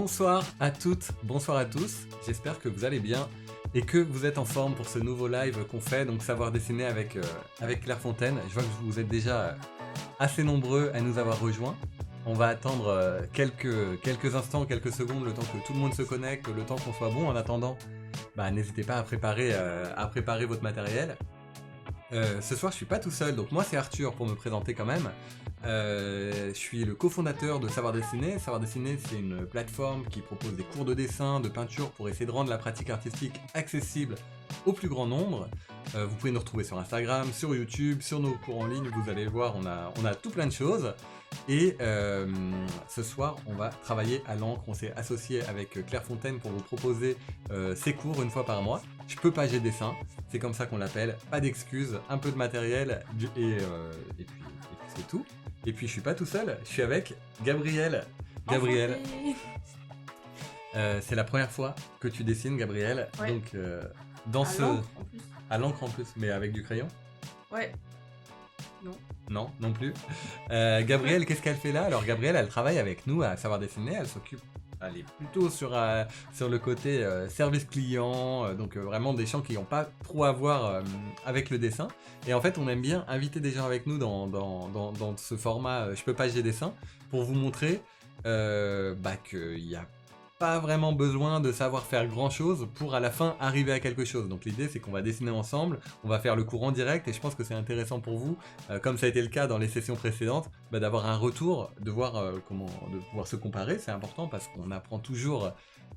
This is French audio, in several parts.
Bonsoir à toutes, bonsoir à tous, j'espère que vous allez bien et que vous êtes en forme pour ce nouveau live qu'on fait, donc Savoir dessiner avec Claire Fontaine. Je vois que vous êtes déjà assez nombreux à nous avoir rejoints. On va attendre quelques instants, quelques secondes, le temps que tout le monde se connecte, le temps qu'on soit bon. En attendant, n'hésitez pas à préparer votre matériel. Ce soir, je suis pas tout seul, donc moi c'est Arthur pour me présenter quand même. Je suis le cofondateur de Savoir dessiner. Savoir dessiner, c'est une plateforme qui propose des cours de dessin, de peinture pour essayer de rendre la pratique artistique accessible au plus grand nombre. Vous pouvez nous retrouver sur Instagram, sur YouTube, sur nos cours en ligne, vous allez voir, on a tout plein de choses. Et ce soir, on va travailler à l'encre. On s'est associé avec Claire Fontaine pour vous proposer ces cours une fois par mois. Je peux pager dessin, c'est comme ça qu'on l'appelle. Pas d'excuses, un peu de matériel et puis c'est tout. Et puis je suis pas tout seul, je suis avec Gabrielle. Gabrielle, c'est la première fois que tu dessines, Gabrielle. Ouais. Donc dans À ce l'encre, en plus. à l'encre en plus, mais avec du crayon. Ouais. Non. Non, non plus. Gabrielle, qu'est-ce qu'elle fait là? Alors Gabrielle, elle travaille avec nous à Savoir dessiner, elle est plutôt sur le côté service client, donc vraiment des gens qui n'ont pas trop à voir avec le dessin. Et en fait, on aime bien inviter des gens avec nous dans ce format Je peux pager dessin pour vous montrer qu'il n'y a pas vraiment besoin de savoir faire grand chose pour à la fin arriver à quelque chose. Donc l'idée c'est qu'on va dessiner ensemble, on va faire le cours en direct et je pense que c'est intéressant pour vous, comme ça a été le cas dans les sessions précédentes, d'avoir un retour, de voir de pouvoir se comparer, c'est important parce qu'on apprend toujours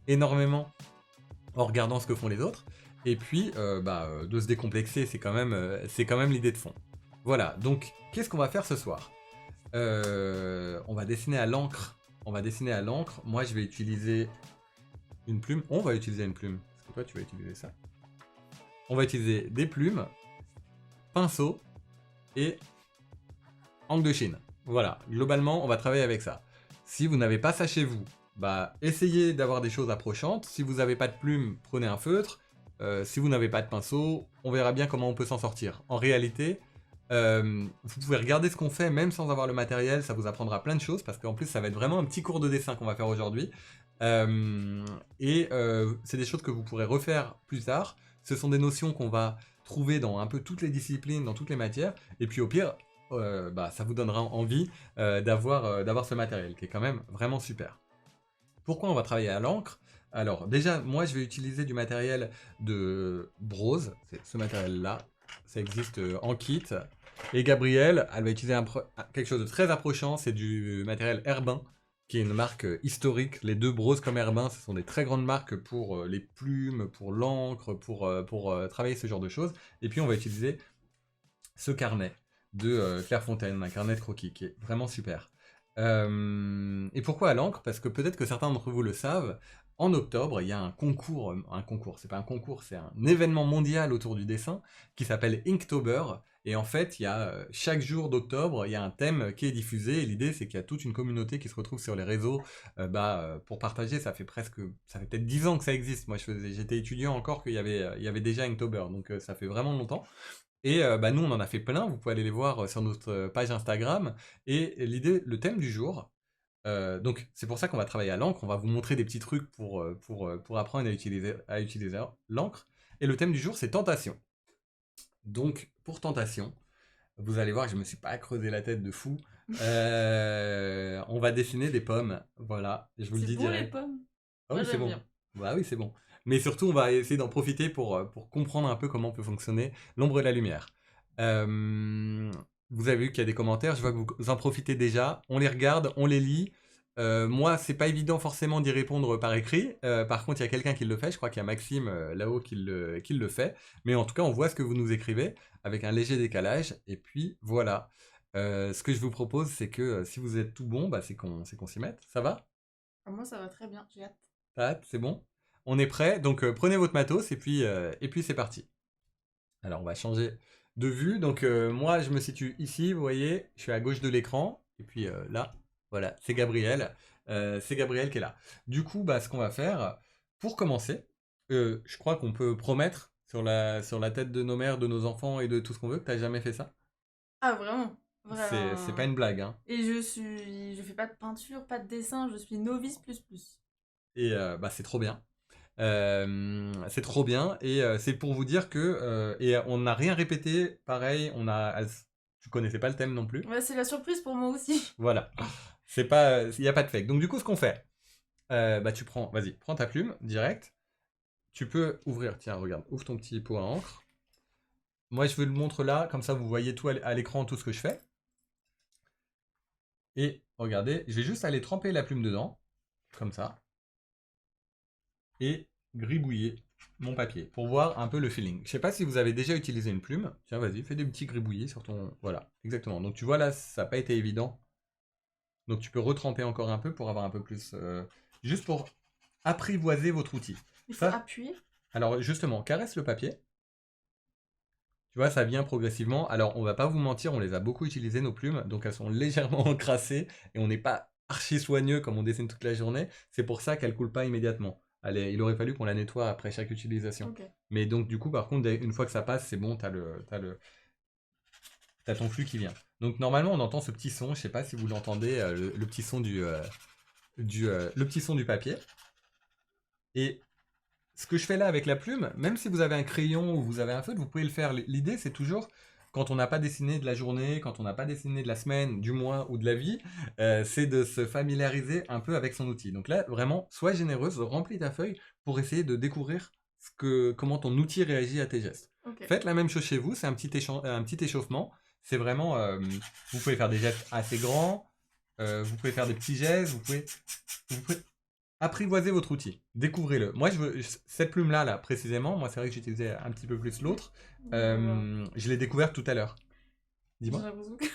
énormément en regardant ce que font les autres, et puis de se décomplexer, c'est quand même l'idée de fond. Voilà, donc qu'est-ce qu'on va faire ce soir? On va dessiner à l'encre. Moi, je vais utiliser une plume. On va utiliser une plume. Parce que toi, tu vas utiliser ça. On va utiliser des plumes, pinceau et encre de Chine. Voilà. Globalement, on va travailler avec ça. Si vous n'avez pas ça chez vous, essayez d'avoir des choses approchantes. Si vous n'avez pas de plume, prenez un feutre. Si vous n'avez pas de pinceau, on verra bien comment on peut s'en sortir. En réalité, vous pouvez regarder ce qu'on fait même sans avoir le matériel, ça vous apprendra plein de choses parce qu'en plus ça va être vraiment un petit cours de dessin qu'on va faire aujourd'hui. C'est des choses que vous pourrez refaire plus tard. Ce sont des notions qu'on va trouver dans un peu toutes les disciplines, dans toutes les matières. Et puis au pire, ça vous donnera envie d'avoir ce matériel qui est quand même vraiment super. Pourquoi on va travailler à l'encre? Alors déjà, moi je vais utiliser du matériel de Brose, c'est ce matériel-là. Ça existe en kit. Et Gabrielle, elle va utiliser quelque chose de très approchant, c'est du matériel Herbin, qui est une marque historique. Les deux Brose comme Herbin, ce sont des très grandes marques pour les plumes, pour l'encre, pour travailler ce genre de choses. Et puis on va utiliser ce carnet de Claire Fontaine, un carnet de croquis, qui est vraiment super. Et pourquoi à l'encre? Parce que peut-être que certains d'entre vous le savent, en octobre, il y a un concours, c'est pas un concours, c'est un événement mondial autour du dessin qui s'appelle Inktober. Et en fait, il y a chaque jour d'octobre, il y a un thème qui est diffusé. Et l'idée, c'est qu'il y a toute une communauté qui se retrouve sur les réseaux pour partager. Ça fait peut-être 10 ans que ça existe. Moi, j'étais étudiant encore qu'il y avait déjà Inktober, donc ça fait vraiment longtemps. Et nous, on en a fait plein. Vous pouvez aller les voir sur notre page Instagram. Et le thème du jour. Donc c'est pour ça qu'on va travailler à l'encre, on va vous montrer des petits trucs pour apprendre à utiliser l'encre. Et le thème du jour c'est tentation. Donc pour tentation, vous allez voir que je me suis pas creusé la tête de fou. On va dessiner des pommes, voilà, je vous le dis C'est beau direct. les pommes. Ah Moi oui, c'est j'aime bon. bien. Bah oui, c'est bon. Mais surtout, on va essayer d'en profiter pour comprendre un peu comment peut fonctionner l'ombre et la lumière. Euh, Vous avez vu qu'il y a des commentaires, je vois que vous en profitez déjà. On les regarde, on les lit. Moi, c'est pas évident forcément d'y répondre par écrit. Par contre, il y a quelqu'un qui le fait. Je crois qu'il y a Maxime là-haut qui le fait. Mais en tout cas, on voit ce que vous nous écrivez avec un léger décalage. Et puis voilà. Ce que je vous propose, c'est que si vous êtes tout bon, c'est qu'on s'y mette. Ça va? Moi ça va très bien, j'ai hâte. T'as hâte, c'est bon? On est prêt, donc prenez votre matos et puis c'est parti. Alors on va changer de vue. Donc moi je me situe ici, vous voyez, je suis à gauche de l'écran. Et puis là, voilà, c'est Gabriel. C'est Gabriel qui est là. Du coup, ce qu'on va faire, pour commencer, je crois qu'on peut promettre sur la tête de nos mères, de nos enfants et de tout ce qu'on veut que t'as jamais fait ça. Ah vraiment? C'est pas Vraiment. une blague, hein. Et je fais pas de peinture, pas de dessin, je suis novice plus plus. Et bah, c'est trop bien. C'est trop bien et c'est pour vous dire que et on n'a rien répété, pareil, tu connaissais pas le thème non plus. Ouais, c'est la surprise pour moi aussi. Voilà, c'est pas, il y a pas de fake. Donc du coup, ce qu'on fait, bah tu prends, vas-y, prends ta plume direct. Tu peux ouvrir, tiens, regarde, ouvre ton petit pot à encre. Moi, je vous le montre là, comme ça, vous voyez tout à l'écran, tout ce que je fais. Et regardez, je vais juste aller tremper la plume dedans, comme ça, et gribouiller mon papier pour voir un peu le feeling. Je sais pas si vous avez déjà utilisé une plume. Tiens, vas-y, fais des petits gribouillis sur ton... Voilà, exactement. Donc tu vois là, ça n'a pas été évident. Donc tu peux retremper encore un peu pour avoir un peu plus... juste pour apprivoiser votre outil. Il faut Ça, appuyer. alors justement, caresse le papier. Tu vois, ça vient progressivement. Alors, on va pas vous mentir, on les a beaucoup utilisées, nos plumes. Donc, elles sont légèrement encrassées. Et on n'est pas archi soigneux comme on dessine toute la journée. C'est pour ça qu'elles coulent pas immédiatement. Il aurait fallu qu'on la nettoie après chaque utilisation. Ok. Mais donc, du coup, par contre, une fois que ça passe, c'est bon, t'as ton flux qui vient. Donc, normalement, on entend ce petit son. Je sais pas si vous l'entendez, le petit son le petit son du papier. Et ce que je fais là avec la plume, même si vous avez un crayon ou vous avez un feutre, vous pouvez le faire. L'idée, c'est toujours, quand on n'a pas dessiné de la journée, quand on n'a pas dessiné de la semaine, du mois ou de la vie, c'est de se familiariser un peu avec son outil. Donc là, vraiment, sois généreuse, remplis ta feuille pour essayer de découvrir comment ton outil réagit à tes gestes. Ok. Faites la même chose chez vous, c'est un petit échauffement. C'est vraiment, vous pouvez faire des gestes assez grands, vous pouvez faire des petits gestes, vous pouvez apprivoisez votre outil, découvrez-le. Moi, cette plume-là, là, précisément, moi, c'est vrai que j'utilisais un petit peu plus l'autre. Je l'ai découverte tout à l'heure. J'ai Dis-moi. l'impression que...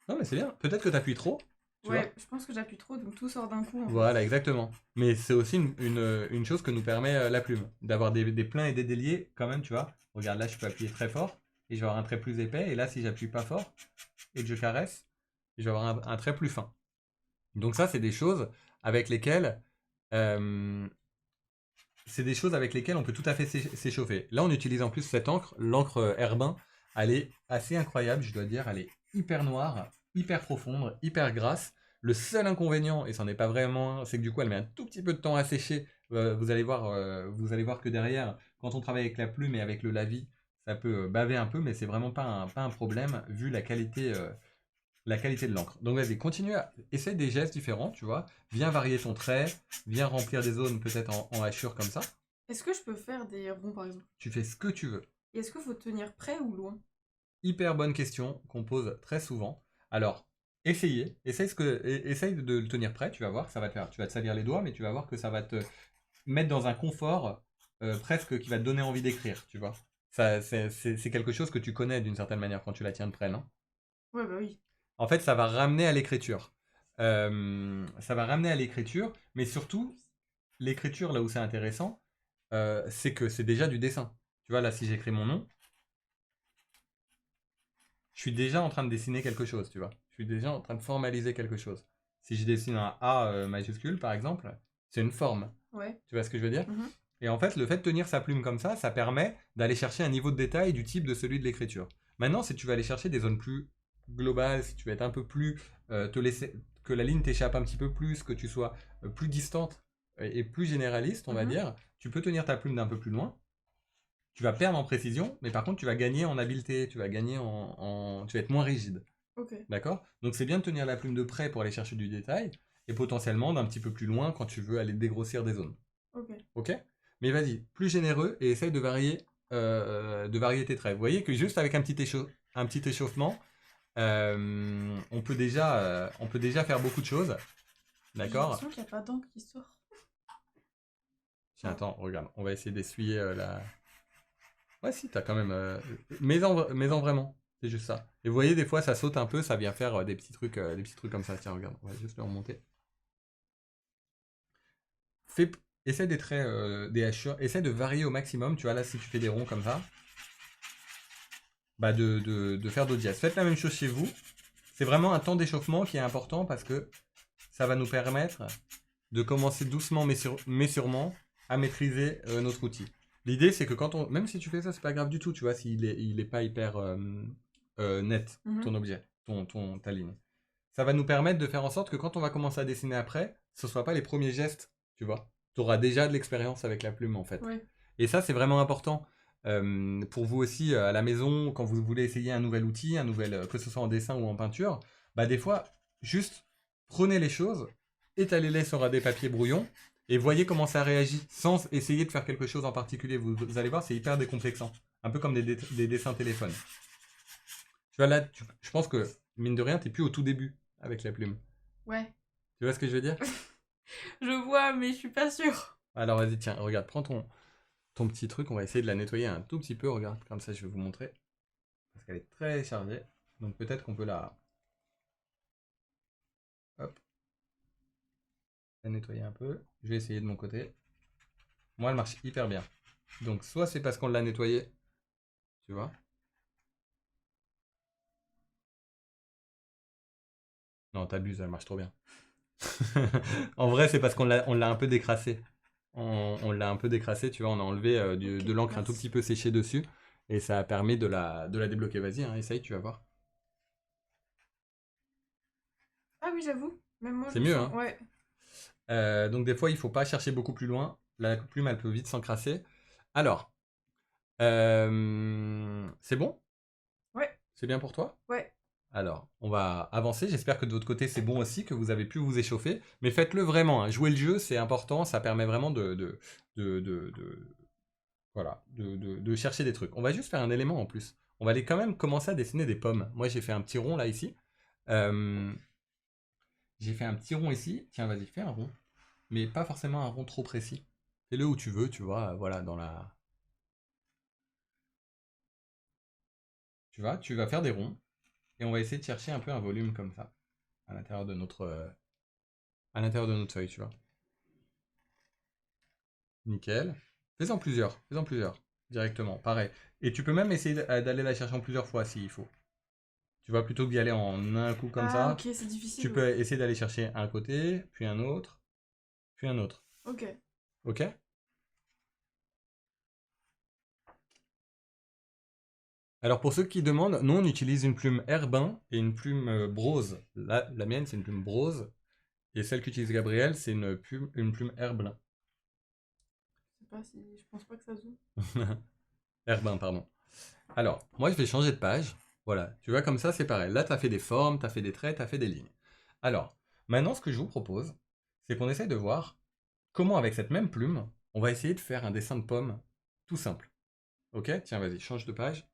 Non, mais c'est bien. Peut-être que tu appuies trop, tu vois. Ouais, je pense que j'appuie trop, donc tout sort d'un coup. En fait. Voilà, exactement. Mais c'est aussi une chose que nous permet la plume, d'avoir des pleins et des déliés, quand même, tu vois. Regarde, là, je peux appuyer très fort, et je vais avoir un trait plus épais, et là, si j'appuie pas fort, et que je caresse, je vais avoir un trait plus fin. Donc ça, c'est des choses avec lesquelles... on peut tout à fait s'échauffer. Là, on utilise en plus cette encre, l'encre Herbin. Elle est assez incroyable, je dois dire. Elle est hyper noire, hyper profonde, hyper grasse. Le seul inconvénient, et c'en est pas vraiment un, c'est que du coup, elle met un tout petit peu de temps à sécher. Vous allez voir que derrière, quand on travaille avec la plume et avec le lavis, ça peut baver un peu, mais c'est vraiment pas un problème vu la qualité de l'encre. Donc vas-y, continue à essayer des gestes différents, tu vois. Viens varier ton trait, viens remplir des zones peut-être en hachure comme ça. Est-ce que je peux faire des ronds, par exemple? Tu fais ce que tu veux. Et est-ce qu'il faut tenir près ou loin? Hyper bonne question qu'on pose très souvent. Alors, essaye de le tenir prêt, tu vas voir, ça va te faire, tu vas te salir les doigts, mais tu vas voir que ça va te mettre dans un confort presque qui va te donner envie d'écrire, tu vois. C'est quelque chose que tu connais d'une certaine manière quand tu la tiens de près, non? Ouais, bah oui. En fait, ça va ramener à l'écriture. Ça va ramener à l'écriture, mais surtout, l'écriture, là où c'est intéressant, c'est que c'est déjà du dessin. Tu vois, là, si j'écris mon nom, je suis déjà en train de dessiner quelque chose, tu vois. Je suis déjà en train de formaliser quelque chose. Si je dessine un A majuscule, par exemple, c'est une forme. Ouais. Tu vois ce que je veux dire? Mhm. Et en fait, le fait de tenir sa plume comme ça permet d'aller chercher un niveau de détail du type de celui de l'écriture. Maintenant, si tu vas aller chercher des zones plus globales, si tu vas être un peu plus, te laisser, que la ligne t'échappe un petit peu plus, que tu sois plus distante et plus généraliste, on va Mhm. dire, tu peux tenir ta plume d'un peu plus loin. Tu vas perdre en précision, mais par contre, tu vas gagner en habileté, tu vas gagner tu vas être moins rigide. Ok. D'accord? Donc, c'est bien de tenir la plume de près pour aller chercher du détail, et potentiellement d'un petit peu plus loin quand tu veux aller dégrossir des zones. Ok. Ok? Mais vas-y, plus généreux et essaye de varier tes traits. Vous voyez que juste avec un petit échauffement, on peut déjà faire beaucoup de choses. J'ai D'accord? l'impression qu'il n'y a pas d'encre qui sort. Tiens, attends, regarde, on va essayer d'essuyer la... Ouais, si, t'as quand même... mais en vraiment, c'est juste ça. Et vous voyez, des fois, ça saute un peu, ça vient faire des petits trucs comme ça. Tiens, regarde, on va juste le remonter. Essaie des traits, des hachures, essaie de varier au maximum. Tu vois, là, si tu fais des ronds comme ça, bah de faire d'autres gestes. Faites la même chose chez vous. C'est vraiment un temps d'échauffement qui est important parce que ça va nous permettre de commencer doucement mais sûrement à maîtriser notre outil. L'idée, c'est que même si tu fais ça, c'est pas grave du tout, tu vois, il est pas hyper net, Mhm. ton objet, ta ligne. ça va nous permettre de faire en sorte que quand on va commencer à dessiner après, ce ne soit pas les premiers gestes, tu vois. Tu auras déjà de l'expérience avec la plume, en fait. Ouais. Et ça, c'est vraiment important. Pour vous aussi, à la maison, quand vous voulez essayer un nouvel outil, que ce soit en dessin ou en peinture, bah des fois, juste prenez les choses, étalez-les sur des papiers brouillons, et voyez comment ça réagit, sans essayer de faire quelque chose en particulier. Vous allez voir, c'est hyper décomplexant. Un peu comme des dessins téléphones. Tu vois, là, je pense que, mine de rien, t'es plus au tout début avec la plume. Ouais. Tu vois ce que je veux dire? Je vois, mais je suis pas sûre. Alors vas-y, tiens, regarde, prends ton petit truc, on va essayer de la nettoyer un tout petit peu, regarde, comme ça je vais vous montrer. Parce qu'elle est très chargée, donc peut-être qu'on peut hop, la nettoyer un peu. Je vais essayer de mon côté. Moi, elle marche hyper bien. Donc soit c'est parce qu'on l'a nettoyée, tu vois. Non, t'abuses, elle marche trop bien. En vrai, c'est parce qu'on l'a un peu décrassé. On l'a un peu décrassé, tu vois, on a enlevé Ok, de l'encre un tout merci. petit peu séchée dessus. Et ça a permis de la débloquer. Vas-y, hein, essaye, tu vas voir. Ah oui, j'avoue. Même moi, je C'est le mieux, sens. hein. Ouais. Donc des fois, il faut pas chercher beaucoup plus loin. La plume, elle peut vite s'encrasser. Alors, c'est bon? Ouais. C'est bien pour toi? Ouais. Alors, on va avancer. J'espère que de votre côté, c'est bon aussi, que vous avez pu vous échauffer. Mais faites-le vraiment, hein. Jouer le jeu, c'est important. Ça permet vraiment voilà, de chercher des trucs. On va juste faire un élément en plus. On va aller quand même commencer à dessiner des pommes. Moi, j'ai fait un petit rond là, ici. Euh, j'ai fait un petit rond ici. Tiens, vas-y, fais un rond. Mais pas forcément un rond trop précis. Fais-le où tu veux, tu vois, voilà, dans la... Tu vois, tu vas faire des ronds. Et on va essayer de chercher un peu un volume comme ça. À l'intérieur de notre feuille, tu vois. Nickel. Fais-en plusieurs, directement, pareil. Et tu peux même essayer d'aller la chercher en plusieurs fois s'il faut. Tu vois, plutôt que d'y aller en un coup comme Ah, ça, ok, c'est difficile, tu peux ouais. essayer d'aller chercher un côté, puis un autre, puis un autre. Ok. Ok? Alors pour ceux qui demandent, nous on utilise une plume Herbin et une plume Brose. La mienne c'est une plume Brose et celle qu'utilise Gabriel c'est une plume Herbin. Je sais pas si. Je pense pas que ça zoome. Herbin, pardon. Alors, moi je vais changer de page. Voilà, tu vois comme ça c'est pareil. Là tu as fait des formes, tu as fait des traits, tu as fait des lignes. Alors, maintenant ce que je vous propose, c'est qu'on essaye de voir comment avec cette même plume, on va essayer de faire un dessin de pomme tout simple. Ok? Tiens, vas-y, change de page.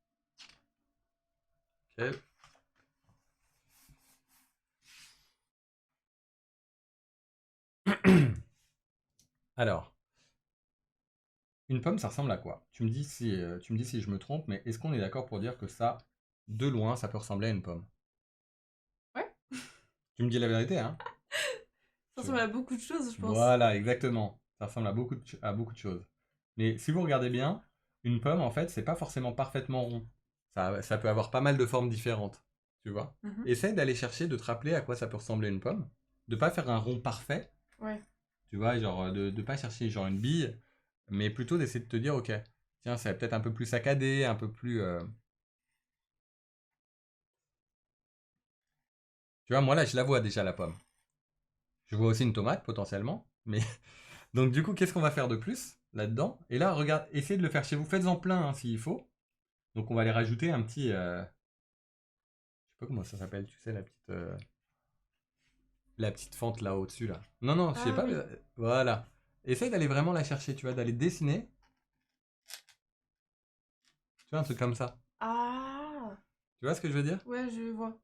Ok. Alors, une pomme, ça ressemble à quoi? Tu me dis si je me trompe, mais est-ce qu'on est d'accord pour dire que ça, de loin, ça peut ressembler à une pomme? Ouais. Tu me dis la vérité, hein? Ça Tu- ressemble à beaucoup de choses, je pense. Voilà, exactement. Ça ressemble à beaucoup de choses. Mais si vous regardez bien, une pomme, en fait, c'est pas forcément parfaitement rond. Ça peut avoir pas mal de formes différentes. Tu vois? Mhm. Essaye d'aller chercher, de te rappeler à quoi ça peut ressembler une pomme. De pas faire un rond parfait. Ouais. Tu vois, genre de pas chercher genre une bille, mais plutôt d'essayer de te dire, ok, tiens, c'est peut-être un peu plus saccadé, un peu plus. Tu vois, moi là, je la vois déjà la pomme. Je vois aussi une tomate potentiellement, mais donc du coup, qu'est-ce qu'on va faire de plus là-dedans? Et là, regarde, essayez de le faire chez vous. Faites-en plein hein, s'il faut. Donc on va aller rajouter un petit, je sais pas comment ça s'appelle, tu sais, la petite fente là au-dessus là. Non, non, je sais Ah pas. oui. Voilà. Essaye d'aller vraiment la chercher, tu vois, d'aller dessiner. Tu vois, un truc comme ça. Ah. Tu vois ce que je veux dire? Ouais, je vois.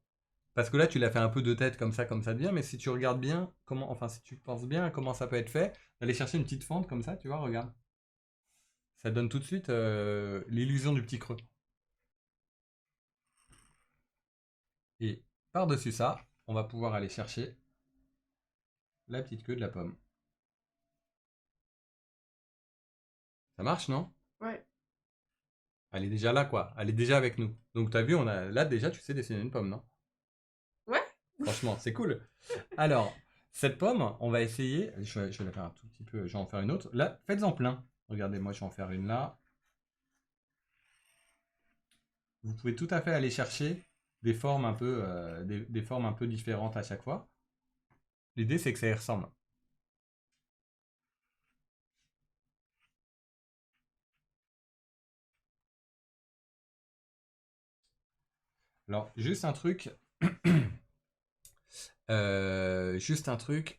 Parce que là, tu l'as fait un peu de tête comme ça devient, mais si tu regardes bien, enfin, si tu penses bien à comment ça peut être fait, d'aller chercher une petite fente comme ça, tu vois, regarde. Ça donne tout de suite l'illusion du petit creux. Et par-dessus ça, on va pouvoir aller chercher la petite queue de la pomme. Ça marche, non? Ouais. Elle est déjà là, quoi. Elle est déjà avec nous. Donc, t'as vu, là, déjà, tu sais dessiner une pomme, non? Ouais. Franchement, c'est cool. Alors, cette pomme, on va essayer. Je vais la faire un tout petit peu. Je vais en faire une autre. Là, faites-en plein. Regardez, moi, je vais en faire une là. Vous pouvez tout à fait aller chercher. des formes un peu, des formes un peu différentes à chaque fois. L'idée, c'est que ça y ressemble. Alors, juste un truc,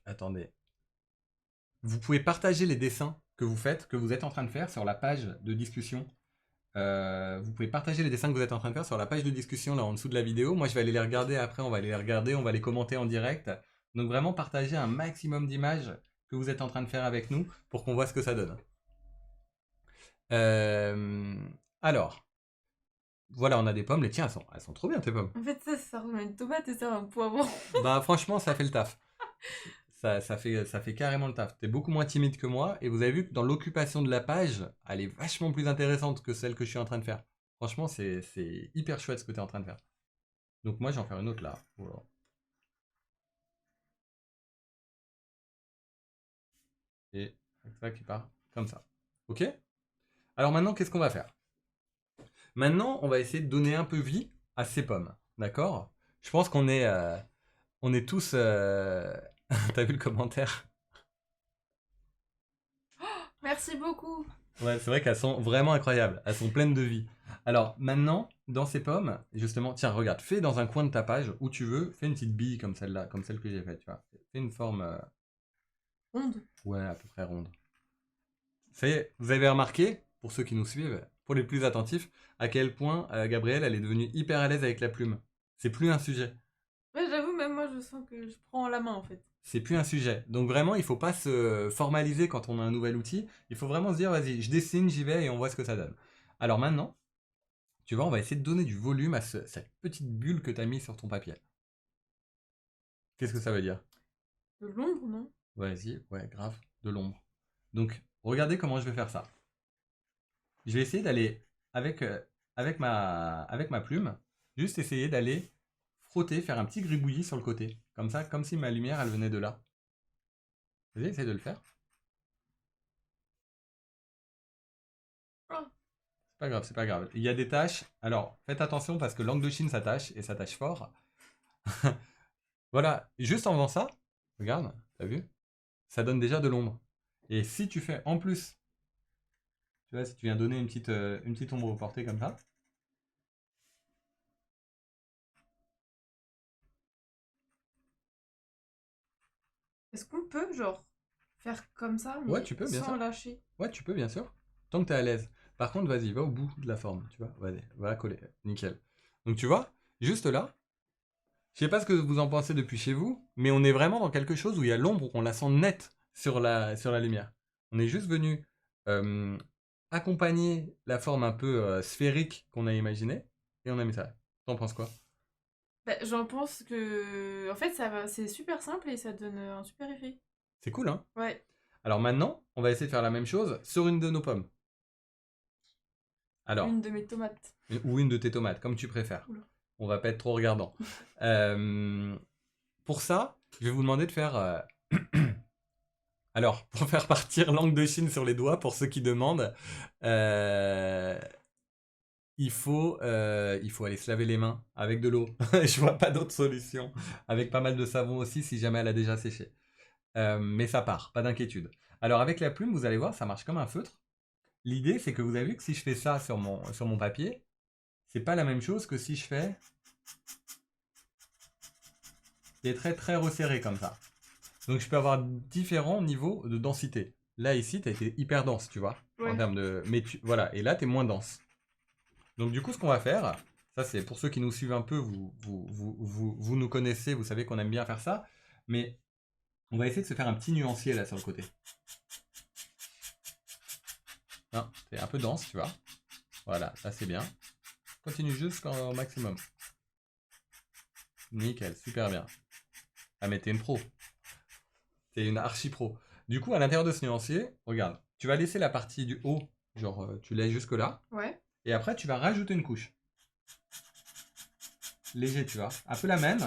attendez. Vous pouvez partager les dessins que vous faites, que vous êtes en train de faire sur la page de discussion. Vous pouvez partager les dessins que vous êtes en train de faire sur la page de discussion là en dessous de la vidéo. Moi, je vais aller les regarder après, on va aller les regarder, on va les commenter en direct. Donc vraiment partager un maximum d'images que vous êtes en train de faire avec nous pour qu'on voit ce que ça donne. Euh, alors, voilà, on a des pommes. Les tiens, elles sont trop bien tes pommes. En fait, ça ressemble à une tomate et ça, un poivron. Bah franchement, ça fait le taf. Ça fait carrément le taf. T'es beaucoup moins timide que moi et vous avez vu que dans l'occupation de la page, elle est vachement plus intéressante que celle que je suis en train de faire. Franchement, c'est hyper chouette ce que tu es en train de faire. Donc moi, je vais en faire une autre là. Voilà. Et ça qui part comme ça. Ok? Alors maintenant, qu'est-ce qu'on va faire? Maintenant, on va essayer de donner un peu vie à ces pommes. D'accord? Je pense on est tous... T'as vu le commentaire? Merci beaucoup. Ouais, c'est vrai qu'elles sont vraiment incroyables. Elles sont pleines de vie. Alors maintenant, dans ces pommes, justement, tiens, regarde, fais dans un coin de ta page où tu veux, fais une petite bille comme celle-là, comme celle que j'ai faite, tu vois. Fais une forme, Ronde. ouais, à peu près ronde. Ça y est, vous avez remarqué, pour ceux qui nous suivent, pour les plus attentifs, à quel point Gabrielle, elle est devenue hyper à l'aise avec la plume. C'est plus un sujet. Ouais, j'avoue, même moi, je sens que je prends la main en fait. C'est plus un sujet. Donc vraiment, il faut pas se formaliser quand on a un nouvel outil. Il faut vraiment se dire, vas-y, je dessine, j'y vais et on voit ce que ça donne. Alors maintenant, tu vois, on va essayer de donner du volume à cette petite bulle que tu as mis sur ton papier. Qu'est-ce que ça veut dire? De l'ombre, non? Vas-y, ouais, grave, de l'ombre. Donc, regardez comment je vais faire ça. Je vais essayer d'aller avec, avec ma plume, juste essayer d'aller frotter, faire un petit gribouillis sur le côté. Comme ça, comme si ma lumière, elle venait de là. Vas-y, essaye de le faire. Oh, C'est pas grave, c'est pas grave. Il y a des tâches. Alors, faites attention parce que l'angle de Chine, ça tâche et ça tâche fort. Voilà, juste en faisant ça, regarde, t'as vu? Ça donne déjà de l'ombre. Et si tu fais en plus, tu vois, si tu viens donner une petite ombre au porté comme ça, est-ce qu'on peut, genre, faire comme ça, ouais, mais tu peux, bien sans sûr. lâcher? Ouais, tu peux, bien sûr. Tant que tu es à l'aise. Par contre, vas-y, va au bout de la forme, tu vois. Vas-y, va coller. Nickel. Donc, tu vois, juste là, je sais pas ce que vous en pensez depuis chez vous, mais on est vraiment dans quelque chose où il y a l'ombre, où on la sent nette sur la lumière. On est juste venu euh, accompagner la forme un peu sphérique qu'on a imaginée, et on a mis ça. T'en penses quoi? Bah, j'en pense que. En fait, ça va, c'est super simple et ça donne un super effet. C'est cool, hein? Ouais, Alors maintenant, on va essayer de faire la même chose sur une de nos pommes. Alors, une de mes tomates. ou une de tes tomates, comme tu préfères. Oula. On va pas être trop regardant. Euh, pour ça, je vais vous demander de faire. Alors, pour faire partir l'angle de Chine sur les doigts, pour ceux qui demandent, euh, il faut aller se laver les mains avec de l'eau. Je vois pas d'autre solution. Avec pas mal de savon aussi, si jamais elle a déjà séché. Mais ça part, pas d'inquiétude. Alors, avec la plume, vous allez voir, ça marche comme un feutre. L'idée, c'est que vous avez vu que si je fais ça sur mon papier, c'est pas la même chose que si je fais des traits très resserrés comme ça. Donc je peux avoir différents niveaux de densité. Là, ici, tu as été hyper dense, tu vois, en Ouais. termes de... voilà, et là, tu es moins dense. Donc du coup, ce qu'on va faire, ça c'est pour ceux qui nous suivent un peu, vous nous connaissez, vous savez qu'on aime bien faire ça, mais on va essayer de se faire un petit nuancier là sur le côté. Non, c'est un peu dense, tu vois. Voilà, là c'est bien. Continue jusqu'au maximum. Nickel, super bien. Ah mais t'es une pro. T'es une archi pro. Du coup, à l'intérieur de ce nuancier, regarde, tu vas laisser la partie du haut, genre tu laisses jusque là, Ouais. et après tu vas rajouter une couche. Léger, tu vois. Un peu la même,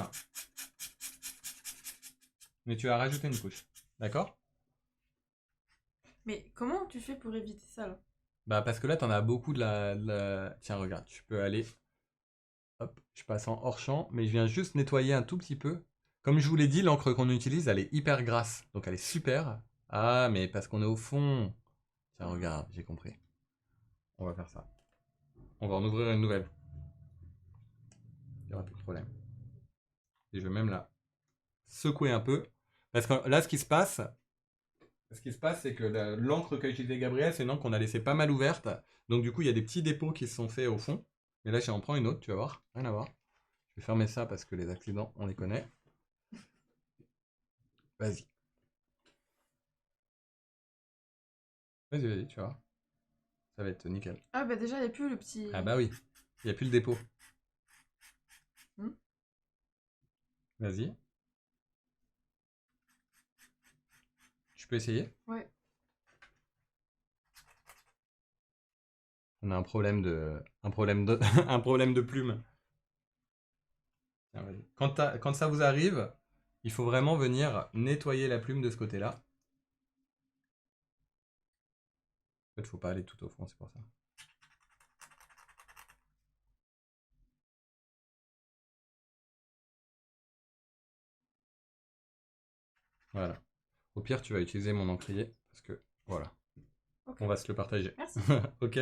mais tu vas rajouter une couche. D'accord? Mais comment tu fais pour éviter ça là? Bah parce que là, t'en as beaucoup de la... Tiens, regarde, tu peux aller Hop, je passe en hors champ, mais je viens juste nettoyer un tout petit peu. Comme je vous l'ai dit, l'encre qu'on utilise, elle est hyper grasse, donc elle est super. Ah, mais parce qu'on est au fond. Tiens, regarde, j'ai compris. On va faire ça. On va en ouvrir une nouvelle. Il n'y aura plus de problème. Et je vais même la secouer un peu. Parce que là, ce qui se passe, c'est que l'encre qu'a utilisé Gabriel, c'est une encre qu'on a laissée pas mal ouverte. Donc du coup, il y a des petits dépôts qui se sont faits au fond. Mais là, j'en prends une autre, tu vas voir. Rien à voir. Je vais fermer ça parce que les accidents, on les connaît. Vas-y. Vas-y, vas-y, tu vois. Ça va être nickel. Ah bah déjà, il n'y a plus le petit... Ah bah oui, il n'y a plus le dépôt. Hmm. Vas-y. Tu peux essayer? Ouais. On a un problème un problème de plume. Tiens, vas-y. Quand ça vous arrive, il faut vraiment venir nettoyer la plume de ce côté-là. En fait, faut pas aller tout au fond, c'est pour ça. Voilà. Au pire, tu vas utiliser mon encrier, parce que, voilà, Ok. on va se le partager. Merci. Ok?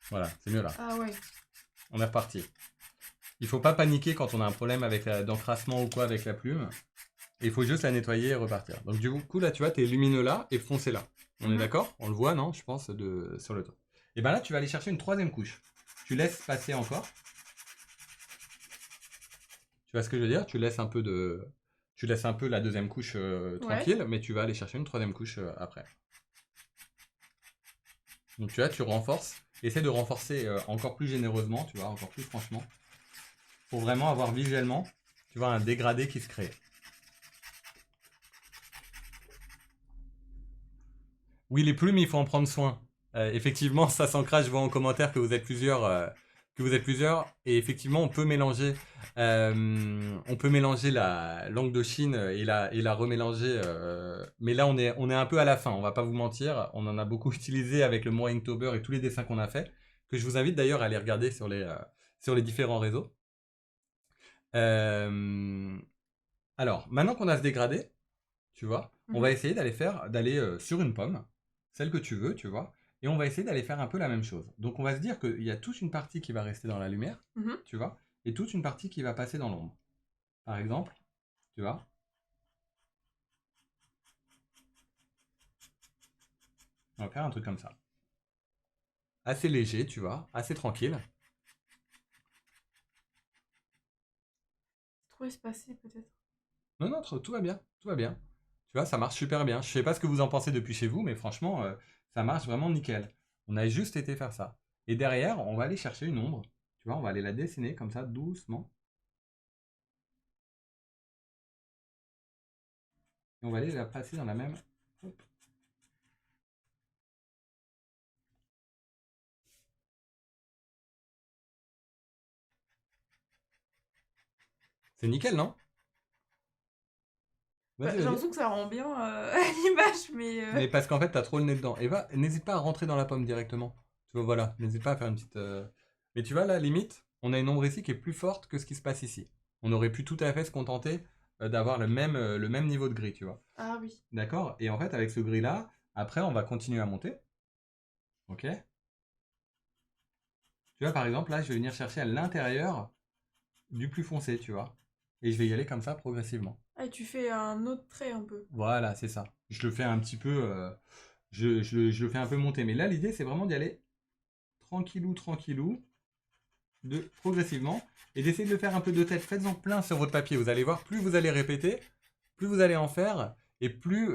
Voilà, c'est mieux là. Ah ouais. On est reparti. Il faut pas paniquer quand on a un problème avec d'encrassement ou quoi avec la plume. Il faut juste la nettoyer et repartir. Donc du coup, là, tu vois, t'es lumineux là et foncé là. On est d'accord? On le voit, non? Je pense, sur le toit. Et bien là, tu vas aller chercher une troisième couche. Tu laisses passer encore. Tu vois ce que je veux dire? Tu laisses un peu la deuxième couche tranquille, mais tu vas aller chercher une troisième couche après. Donc tu vois, tu renforces. Essaie de renforcer encore plus généreusement, tu vois, encore plus franchement. Pour vraiment avoir visuellement, tu vois, un dégradé qui se crée. Oui, les plumes, il faut en prendre soin. Effectivement, ça s'ancrage. Je vois en commentaire que vous êtes plusieurs. Et effectivement, on peut mélanger la langue de Chine et la remélanger. Mais là, on est un peu à la fin. On va pas vous mentir. On en a beaucoup utilisé avec le mois Inktober et tous les dessins qu'on a fait. Que je vous invite d'ailleurs à aller regarder sur les différents réseaux. Euh, alors, maintenant qu'on a ce dégradé, tu vois, on va essayer d'aller sur une pomme, celle que tu veux, tu vois, et on va essayer d'aller faire un peu la même chose. Donc on va se dire qu'il y a toute une partie qui va rester dans la lumière, tu vois, et toute une partie qui va passer dans l'ombre. Par exemple, tu vois, on va faire un truc comme ça. Assez léger, tu vois, assez tranquille. Trop espacé peut-être. Non, non, tout va bien, tout va bien. Tu vois, ça marche super bien. Je sais pas ce que vous en pensez depuis chez vous, mais franchement, ça marche vraiment nickel. On a juste été faire ça. Et derrière, on va aller chercher une ombre. Tu vois, on va aller la dessiner comme ça, doucement. Et on va aller la placer dans la même. Hop. C'est nickel, non? Bah, Vas-y, j'ai vas-y. l'impression que ça rend bien à l'image, mais... Mais parce qu'en fait, t'as trop le nez dedans. Et va, n'hésite pas à rentrer dans la pomme directement. Tu vois, voilà. N'hésite pas à faire une petite. Mais tu vois, là, limite, on a une ombre ici qui est plus forte que ce qui se passe ici. On aurait pu tout à fait se contenter d'avoir le même niveau de gris, tu vois. Ah oui. D'accord? Et en fait, avec ce gris-là, après, on va continuer à monter. Ok? Tu vois, par exemple, là, je vais venir chercher à l'intérieur du plus foncé, tu vois. Et je vais y aller comme ça progressivement. Ah, et tu fais un autre trait un peu. Voilà, c'est ça. Je le fais un petit peu. Je le fais un peu monter. Mais là, l'idée, c'est vraiment d'y aller tranquillou, tranquillou, progressivement, et d'essayer de le faire un peu de tête. Faites-en plein sur votre papier. Vous allez voir, plus vous allez répéter, plus vous allez en faire, et plus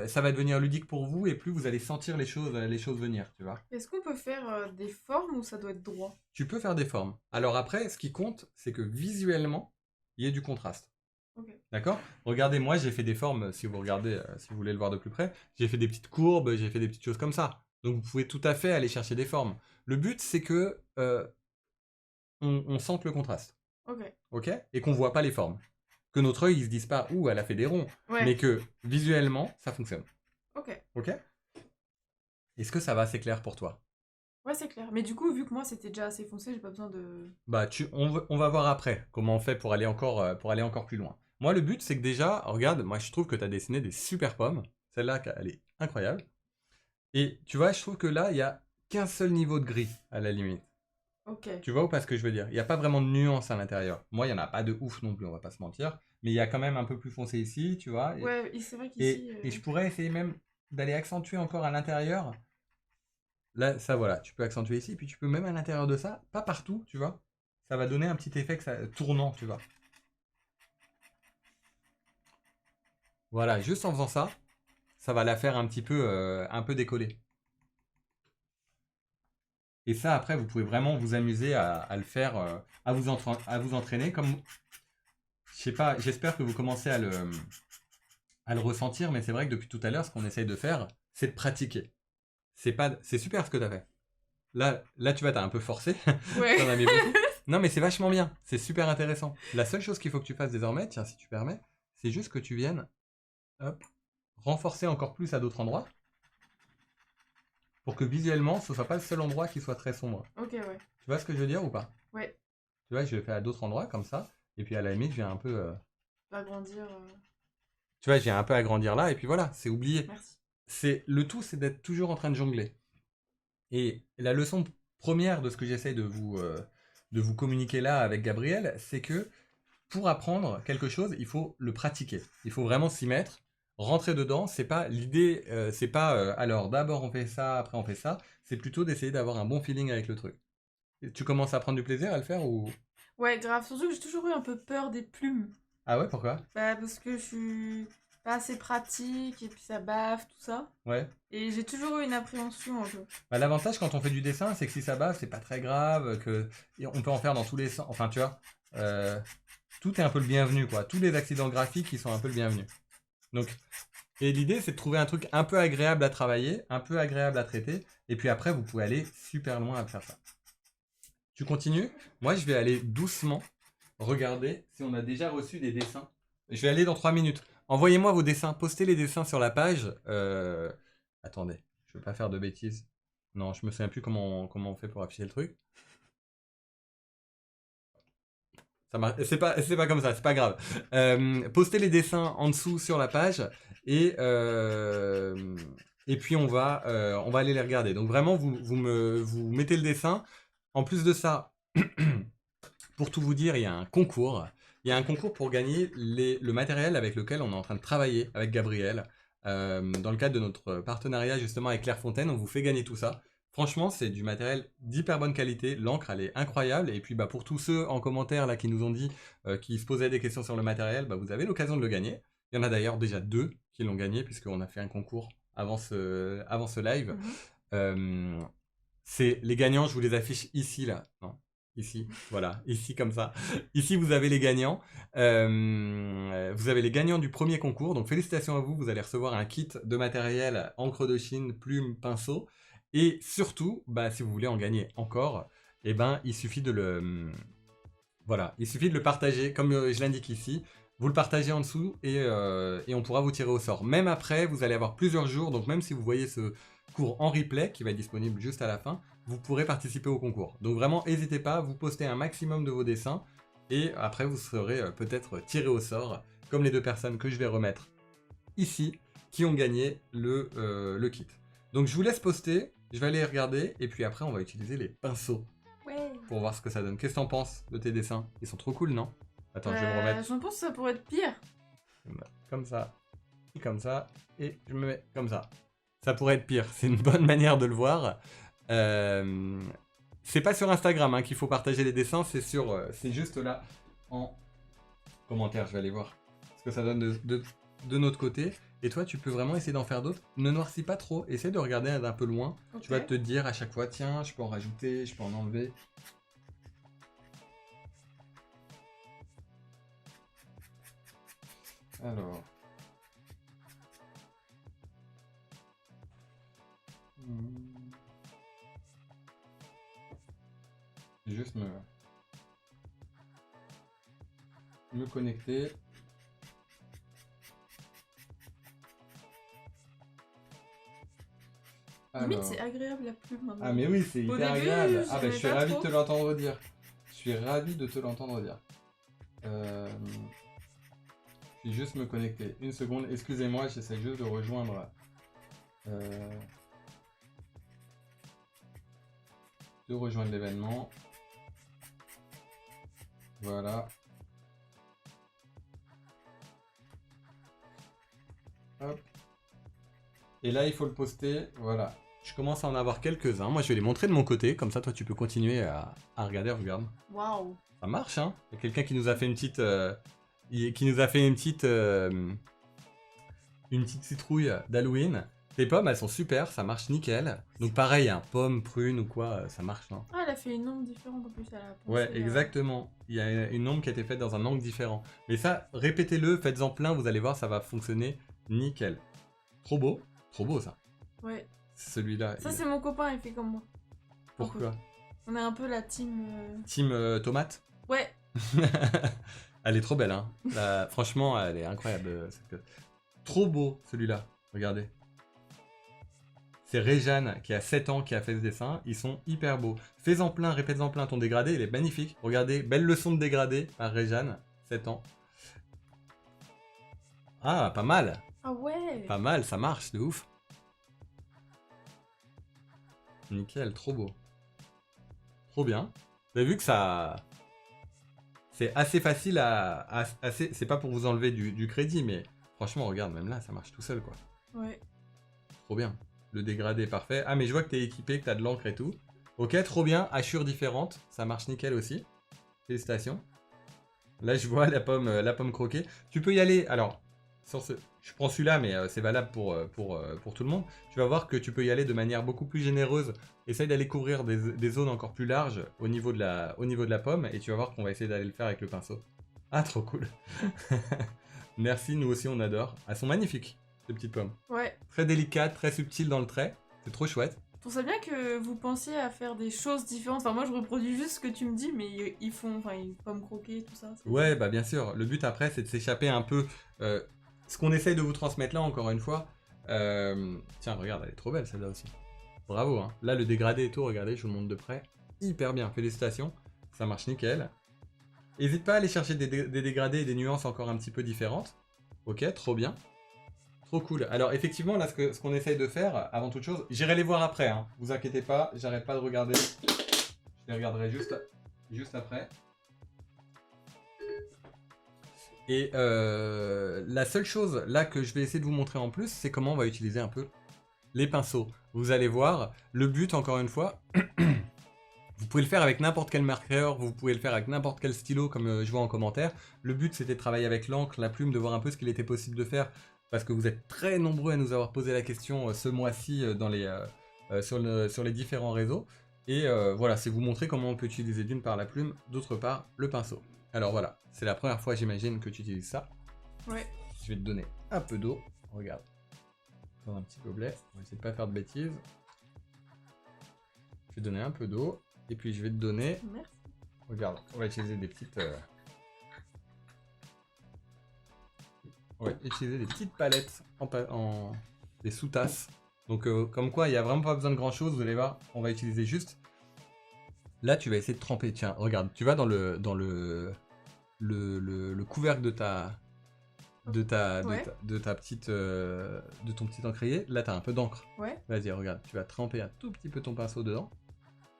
ça va devenir ludique pour vous, et plus vous allez sentir les choses venir, tu vois. Est-ce qu'on peut faire des formes ou ça doit être droit? Tu peux faire des formes. Alors après, ce qui compte, c'est que visuellement, il y ait du contraste. Ok. D'accord? Regardez, moi j'ai fait des formes, si vous regardez, si vous voulez le voir de plus près, j'ai fait des petites courbes, j'ai fait des petites choses comme ça. Donc vous pouvez tout à fait aller chercher des formes. Le but, c'est que on sente le contraste. Ok. Ok? Et qu'on voit pas les formes. Que notre œil, il se dise pas, ouh, elle a fait des ronds. Ouais. Mais que visuellement, ça fonctionne. Ok. Ok? Est-ce que ça va assez clair pour toi? Ouais, c'est clair. Mais du coup, vu que moi c'était déjà assez foncé, j'ai pas besoin de. Bah, on va voir après comment on fait pour aller encore plus loin. Moi, le but, c'est que déjà, regarde, moi, je trouve que tu as dessiné des super pommes. Celle-là, elle est incroyable. Et tu vois, je trouve que là, il y a qu'un seul niveau de gris, à la limite. Ok. Tu vois ou pas ce que je veux dire? Il n'y a pas vraiment de nuance à l'intérieur. Moi, il n'y en a pas de ouf non plus, on va pas se mentir. Mais il y a quand même un peu plus foncé ici, tu vois. Ouais, et c'est vrai qu'ici. Et je pourrais essayer même d'aller accentuer encore à l'intérieur. Là, ça voilà, tu peux accentuer ici, puis tu peux même à l'intérieur de ça, pas partout, tu vois. Ça va donner un petit effet tournant, tu vois. Voilà, juste en faisant ça, ça va la faire un peu décoller. Et ça, après, vous pouvez vraiment vous amuser à le faire, à vous entraîner. Comme, je sais pas, j'espère que vous commencez à le ressentir, mais c'est vrai que depuis tout à l'heure, ce qu'on essaye de faire, c'est de pratiquer. C'est super ce que tu as fait. Là, tu vois, t'as un peu forcé. Ouais. T'en as mis beaucoup. Non, mais c'est vachement bien. C'est super intéressant. La seule chose qu'il faut que tu fasses désormais, tiens, si tu permets, c'est juste que tu viennes, hop, renforcer encore plus à d'autres endroits pour que visuellement, ce soit pas le seul endroit qui soit très sombre. Ok, ouais. Tu vois ce que je veux dire ou pas? Ouais. Tu vois, je le fais à d'autres endroits comme ça. Et puis à la limite, je viens un peu. Agrandir. Tu vois, je viens un peu agrandir là. Et puis voilà, c'est oublié. Merci. Le tout, c'est d'être toujours en train de jongler. Et la leçon première de ce que j'essaie de vous communiquer là avec Gabriel, c'est que pour apprendre quelque chose, il faut le pratiquer. Il faut vraiment s'y mettre, rentrer dedans. C'est pas l'idée, c'est pas alors d'abord on fait ça, après on fait ça. C'est plutôt d'essayer d'avoir un bon feeling avec le truc. Et tu commences à prendre du plaisir à le faire ou Ouais, grave. Surtout que j'ai toujours eu un peu peur des plumes. ah ouais, pourquoi? Bah, parce que je suis pas assez pratique et puis ça bave, tout ça. Ouais. Et j'ai toujours eu une appréhension un peu. Bah, l'avantage quand on fait du dessin, c'est que si ça bave, c'est pas très grave, que et on peut en faire dans tous les sens. Enfin, tu vois, euh, tout est un peu le bienvenu, quoi. Tous les accidents graphiques, ils sont un peu le bienvenu. Donc, et l'idée, c'est de trouver un truc un peu agréable à travailler, un peu agréable à traiter, et puis après, vous pouvez aller super loin à faire ça. Tu continues? Moi, je vais aller doucement regarder si on a déjà reçu des dessins. Je vais aller dans 3 minutes. Envoyez-moi vos dessins, postez les dessins sur la page. Attendez, je ne veux pas faire de bêtises. Non, je me souviens plus comment on fait pour afficher le truc. C'est pas comme ça, c'est pas grave. Postez les dessins en dessous sur la page et puis on va aller les regarder. Donc vraiment, vous mettez le dessin. En plus de ça, pour tout vous dire, il y a un concours. Il y a un concours pour gagner le matériel avec lequel on est en train de travailler avec Gabriel. Dans le cadre de notre partenariat justement avec Clairefontaine, on vous fait gagner tout ça. Franchement, c'est du matériel d'hyper bonne qualité. L'encre, elle est incroyable. Et puis, bah, pour tous ceux en commentaire là qui nous ont dit, qui se posaient des questions sur le matériel, bah, vous avez l'occasion de le gagner. Il y en a d'ailleurs déjà 2 qui l'ont gagné puisqu'on a fait un concours avant ce live. Mhm. Euh, c'est les gagnants, je vous les affiche ici là. Non, ici, voilà, ici comme ça. Ici, vous avez les gagnants. Vous avez les gagnants du premier concours. Donc félicitations à vous. Vous allez recevoir un kit de matériel, encre de Chine, plume, pinceau. Et surtout, bah, si vous voulez en gagner encore, eh ben, il suffit de voilà, il suffit de le partager, comme je l'indique ici. Vous le partagez en dessous et on pourra vous tirer au sort. Même après, vous allez avoir plusieurs jours, donc même si vous voyez ce cours en replay qui va être disponible juste à la fin, vous pourrez participer au concours. Donc vraiment, n'hésitez pas, vous postez un maximum de vos dessins et après vous serez peut-être tiré au sort, comme les 2 personnes que je vais remettre ici, qui ont gagné le kit. Donc je vous laisse poster, je vais aller regarder et puis après on va utiliser les pinceaux Ouais. pour voir ce que ça donne. Qu'est-ce que t'en penses de tes dessins? Ils sont trop cool, non? Attends, je vais me remettre. J'en pense que ça pourrait être pire. Je vais me mettre comme ça, et je me mets comme ça. Ça pourrait être pire, c'est une bonne manière de le voir. Euh, c'est pas sur Instagram hein, qu'il faut partager les dessins, c'est juste là en commentaire. Je vais aller voir ce que ça donne de notre côté. Et toi, tu peux vraiment essayer d'en faire d'autres. Ne noircis pas trop, essaie de regarder d'un peu loin. Ok. Tu vas te dire à chaque fois, tiens, je peux en rajouter, je peux en enlever. Alors. Juste me connecter. Limite, Alors. c'est agréable la plume maintenant. Ah mais oui, c'est Au hyper début, agréable. Ah bah je suis j'aimais pas ravi de trop. te l'entendre dire. Je suis ravi de te l'entendre dire. Euh, Je vais juste me connecter. Une seconde, excusez-moi, j'essaie juste de rejoindre. euh, de rejoindre l'événement. Voilà. Hop. Et là, il faut le poster. Voilà. Je commence à en avoir quelques-uns. Moi, je vais les montrer de mon côté. Comme ça, toi, tu peux continuer à regarder. Regarde. Waouh. Ça marche, hein? Il y a quelqu'un qui nous a fait une petite... qui nous a fait une petite citrouille d'Halloween. Les pommes, elles sont super. Ça marche nickel. Donc pareil, hein, pomme, prune ou quoi, ça marche, non? Ah, elle a fait une ombre différente en plus. Elle a pensé Ouais, à- exactement. Il y a une ombre qui a été faite dans un angle différent. Mais ça, répétez-le, faites-en plein, vous allez voir, ça va fonctionner nickel. Trop beau ça. Ouais. Celui-là. Ça, c'est mon copain, il fait comme moi. Pourquoi? On est un peu la team. Team tomate. Ouais. Elle est trop belle, hein. Franchement, elle est incroyable. Trop beau celui-là. Regardez. C'est Réjeanne qui a 7 ans qui a fait ce dessin. Ils sont hyper beaux. Fais-en plein, répète-en plein. Ton dégradé, il est magnifique. Regardez, belle leçon de dégradé par Réjeanne, 7 ans. Ah, pas mal. Ah ouais. Pas mal, ça marche, de ouf. Nickel, trop beau. Trop bien. Vous avez vu que ça... C'est assez facile c'est pas pour vous enlever du crédit, mais franchement, regarde, même là, ça marche tout seul, quoi. Ouais. Trop bien. Le dégradé est parfait. Ah, mais je vois que t'es équipé, que t'as de l'encre et tout. Ok, trop bien. Hachures différentes. Ça marche nickel aussi. Félicitations. Là, je vois la pomme croquée. Tu peux y aller. Alors, je prends celui-là, mais c'est valable pour tout le monde. Tu vas voir que tu peux y aller de manière beaucoup plus généreuse. Essaye d'aller couvrir des zones encore plus larges au niveau de la pomme. Et tu vas voir qu'on va essayer d'aller le faire avec le pinceau. Ah, trop cool. Merci, nous aussi, on adore. Elles sont magnifiques, ces petites pommes. Ouais. Très délicate, très subtile dans le trait. C'est trop chouette. Je trouve ça bien que vous pensiez à faire des choses différentes. Enfin, moi, je reproduis juste ce que tu me dis, mais ils font. Enfin, ils pommes croquer, tout ça. Ouais, bah bien sûr. Le but après, c'est de s'échapper un peu. Ce qu'on essaye de vous transmettre là, encore une fois. Tiens, regarde, elle est trop belle celle-là aussi. Bravo, hein. Là, le dégradé et tout, regardez, je vous le montre de près. Hyper bien, félicitations. Ça marche nickel. N'hésite pas à aller chercher des dégradés et des nuances encore un petit peu différentes. Ok, trop bien. Trop cool. Alors effectivement, là, ce qu'on essaye de faire, avant toute chose, j'irai les voir après, hein. Vous inquiétez pas, j'arrête pas de regarder. Je les regarderai juste après. Et la seule chose là que je vais essayer de vous montrer en plus, c'est comment on va utiliser un peu les pinceaux. Vous allez voir, le but, encore une fois, vous pouvez le faire avec n'importe quel marqueur, vous pouvez le faire avec n'importe quel stylo, comme je vois en commentaire. Le but, c'était de travailler avec l'encre, la plume, de voir un peu ce qu'il était possible de faire, parce que vous êtes très nombreux à nous avoir posé la question ce mois-ci sur les différents réseaux. Et voilà, c'est vous montrer comment on peut utiliser d'une part la plume, d'autre part le pinceau. Alors voilà, c'est la première fois, j'imagine, que tu utilises ça. Ouais. Je vais te donner un peu d'eau. Regarde. Dans un petit gobelet. On va essayer de pas faire de bêtises. Je vais te donner un peu d'eau. Et puis je vais te donner... Merci. Regarde, on va utiliser des petites... On va utiliser des petites palettes des sous-tasses. Donc comme quoi, il n'y a vraiment pas besoin de grand-chose. Vous allez voir, on va utiliser juste... Là, tu vas essayer de tremper. Tiens, regarde, tu vas dans le couvercle de ton petit encrier. Là, tu as un peu d'encre. Ouais. Vas-y, regarde, tu vas tremper un tout petit peu ton pinceau dedans.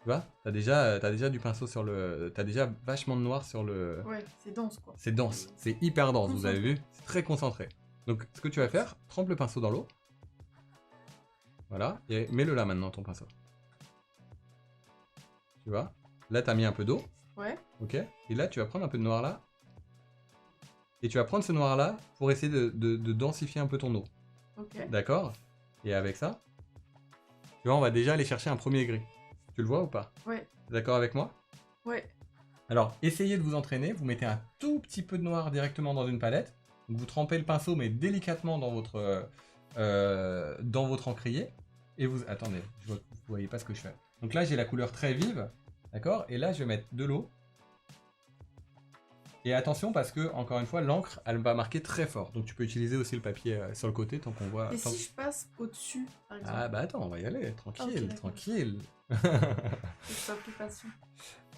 Tu vois, t'as déjà du pinceau sur le... T'as déjà vachement de noir sur le... Ouais, c'est dense quoi. C'est dense, c'est hyper dense, vous avez Concentré. vu? C'est très concentré. Donc, ce que tu vas faire, trempe le pinceau dans l'eau. Voilà, et mets-le là maintenant, ton pinceau. Tu vois? Là, t'as mis un peu d'eau. Ouais. Ok? Et là, tu vas prendre un peu de noir là. Et tu vas prendre ce noir là pour essayer de densifier un peu ton eau. Ok. D'accord? Et avec ça, tu vois, on va déjà aller chercher un premier gris. Tu le vois ou pas? Ouais. D'accord avec moi? Ouais. Alors, essayez de vous entraîner. Vous mettez un tout petit peu de noir directement dans une palette. Donc, vous trempez le pinceau, mais délicatement dans votre encrier. Et vous... Attendez, vous voyez pas ce que je fais. Donc là, j'ai la couleur très vive. D'accord? Et là, je vais mettre de l'eau. Et attention parce que, encore une fois, l'encre, elle va marquer très fort. Donc tu peux utiliser aussi le papier sur le côté tant qu'on voit... Et tant- si je passe au-dessus, par exemple? Ah bah attends, on va y aller, tranquille, d'accord. tranquille. Que je sois plus patient.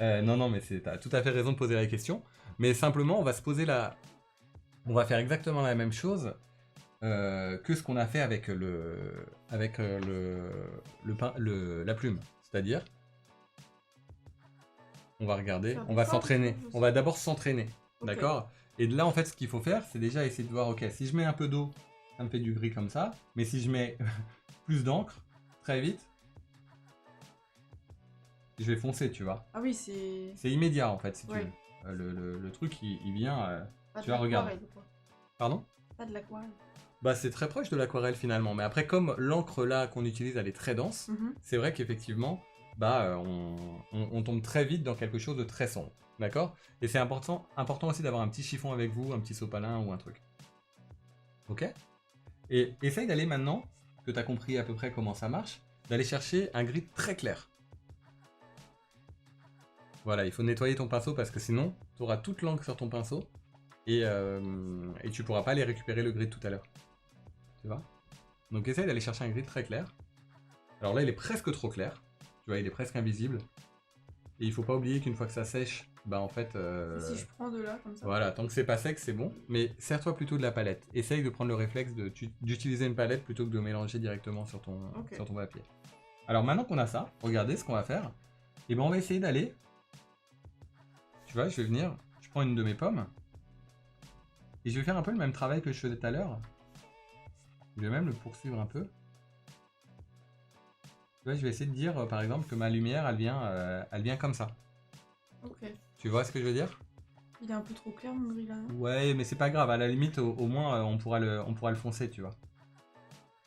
Non, non, mais t'as tout à fait raison de poser la question. Mais simplement, on va se poser la... On va faire exactement la même chose que ce qu'on a fait avec la plume. C'est-à-dire, on va regarder, Faire on des va formes, s'entraîner. je sais On va d'abord s'entraîner, Ok. d'accord? Et de là, en fait, ce qu'il faut faire, c'est déjà essayer de voir, ok, si je mets un peu d'eau, ça me fait du gris comme ça. Mais si je mets plus d'encre, très vite, je vais foncer, tu vois. Ah oui, c'est... C'est immédiat, en fait, si tu Ouais. veux. Le truc, il vient... Pas tu de vas regarder. l'aquarelle, quoi. Pardon? Pas de l'aquarelle. Bah, c'est très proche de l'aquarelle finalement, mais après comme l'encre là qu'on utilise elle est très dense, Mhm. c'est vrai qu'effectivement bah on tombe très vite dans quelque chose de très sombre, d'accord? Et c'est important aussi d'avoir un petit chiffon avec vous, un petit sopalin ou un truc. Ok? Et essaye d'aller maintenant, que tu as compris à peu près comment ça marche, d'aller chercher un gris très clair. Voilà, il faut nettoyer ton pinceau parce que sinon tu auras toute l'encre sur ton pinceau et tu pourras pas aller récupérer le gris tout à l'heure. Tu vois? Donc essaye d'aller chercher un gris très clair. Alors là, il est presque trop clair. Tu vois, il est presque invisible. Et il faut pas oublier qu'une fois que ça sèche, bah en fait... Et si je prends de là, comme ça? Voilà, tant que c'est pas sec, c'est bon. Mais sers-toi plutôt de la palette. Essaye de prendre le réflexe d'utiliser une palette plutôt que de mélanger directement sur Ok. ton papier. Alors maintenant qu'on a ça, regardez ce qu'on va faire. Et ben on va essayer d'aller... Tu vois, je vais venir, je prends une de mes pommes. Et je vais faire un peu le même travail que je faisais tout à l'heure. Je vais même le poursuivre un peu. Tu vois, je vais essayer de dire, par exemple, que ma lumière, elle vient comme ça. Ok. Tu vois ce que je veux dire? Il est un peu trop clair, mon gris, là, non? Ouais, mais c'est pas grave, à la limite, au moins, on pourra le foncer, tu vois.